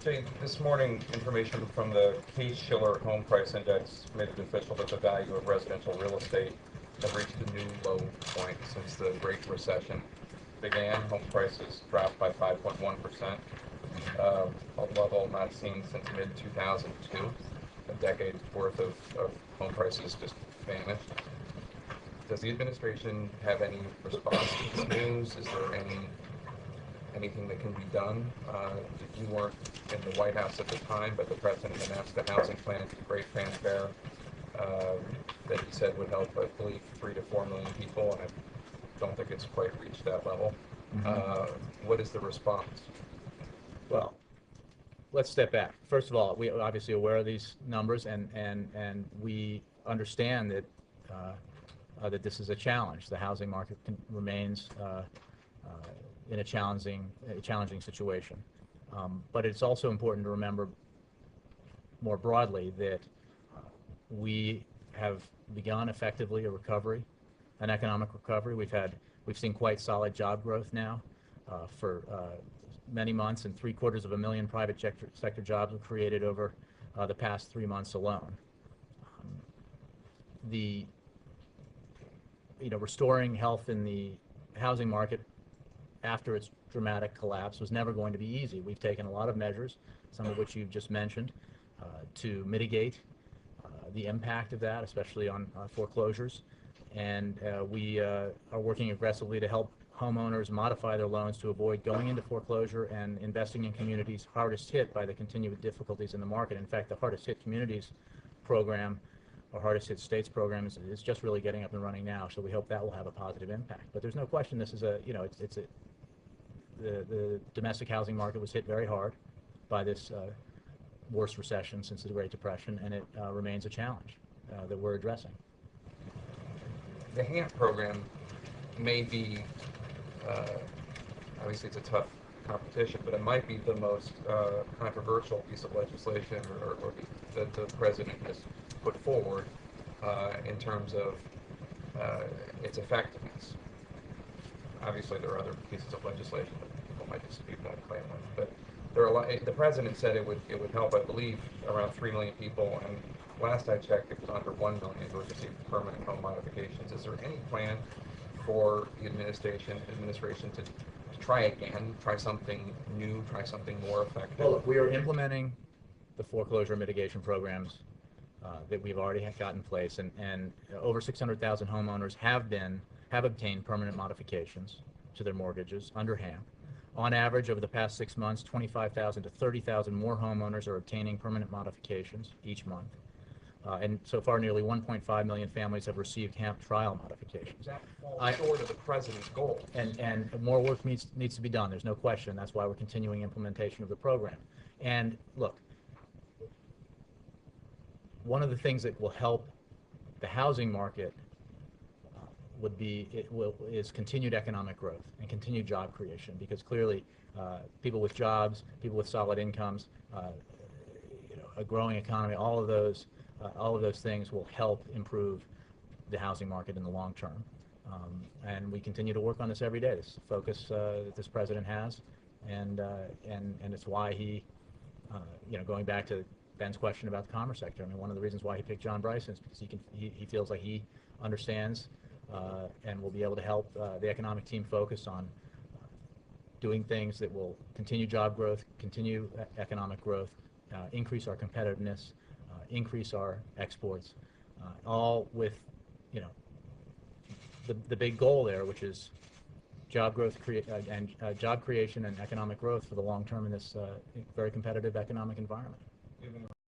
Jay, this morning, information from the Case-Shiller Home Price Index made it official that the value of residential real estate have reached a new low point since the Great Recession began. Home prices dropped by 5.1%, a level not seen since mid-2002. A decade's worth of home prices just vanished. Does the administration have any response to this news? Is there anything that can be done? You weren't in the White House at the time, but the president announced the housing plan to great fanfare that he said would help, I believe, 3 to 4 million people, and I don't think it's quite reached that level. What is the response? Well, let's step back. First of all, we are obviously aware of these numbers, and we understand that that this is a challenge. The housing market remains in a challenging situation. But it's also important to remember more broadly that we have begun effectively a recovery, an economic recovery. We've seen quite solid job growth now for many months, and 750,000 private sector jobs were created over the past 3 months alone. Restoring health in the housing market after its dramatic collapse was never going to be easy. We've taken a lot of measures, some of which you've just mentioned, to mitigate the impact of that, especially on foreclosures. And we are working aggressively to help homeowners modify their loans to avoid going into foreclosure and investing in communities hardest hit by the continued difficulties in the market. In fact, the hardest hit communities program, or hardest hit states program, is just really getting up and running now. So we hope that will have a positive impact. But there's no question this is the domestic housing market was hit very hard by this worst recession since the Great Depression, and it remains a challenge that we're addressing. The HAMP program may be, obviously it's a tough competition, but it might be the most controversial piece of legislation that the president has put forward in terms of its effectiveness. Obviously, there are other pieces of legislation that people might dispute that claim on, but there are a lot. The president said it would help, I believe, around 3 million people, and last I checked, it was under 1 million who would receive permanent home modifications. Is there any plan for the administration to try again, try something new, try something more effective? Well, look, we are implementing the foreclosure mitigation programs that we've already got in place, and over 600,000 homeowners have obtained permanent modifications to their mortgages under HAMP. On average, over the past 6 months, 25,000 to 30,000 more homeowners are obtaining permanent modifications each month. And so far, nearly 1.5 million families have received HAMP trial modifications. That falls short of the president's goal. And more work needs to be done. There's no question. That's why we're continuing implementation of the program. And look, one of the things that will help the housing market is continued economic growth and continued job creation, because clearly people with jobs, people with solid incomes, a growing economy, all of those things will help improve the housing market in the long term. And we continue to work on this every day. This is the focus that this president has, and it's why he, going back to Ben's question about the commerce sector, I mean, one of the reasons why he picked John Bryson is because he feels like he understands and will be able to help the economic team focus on doing things that will continue job growth, continue economic growth, increase our competitiveness, increase our exports, all with, the big goal there, which is job growth and job creation and economic growth for the long term in this very competitive economic environment.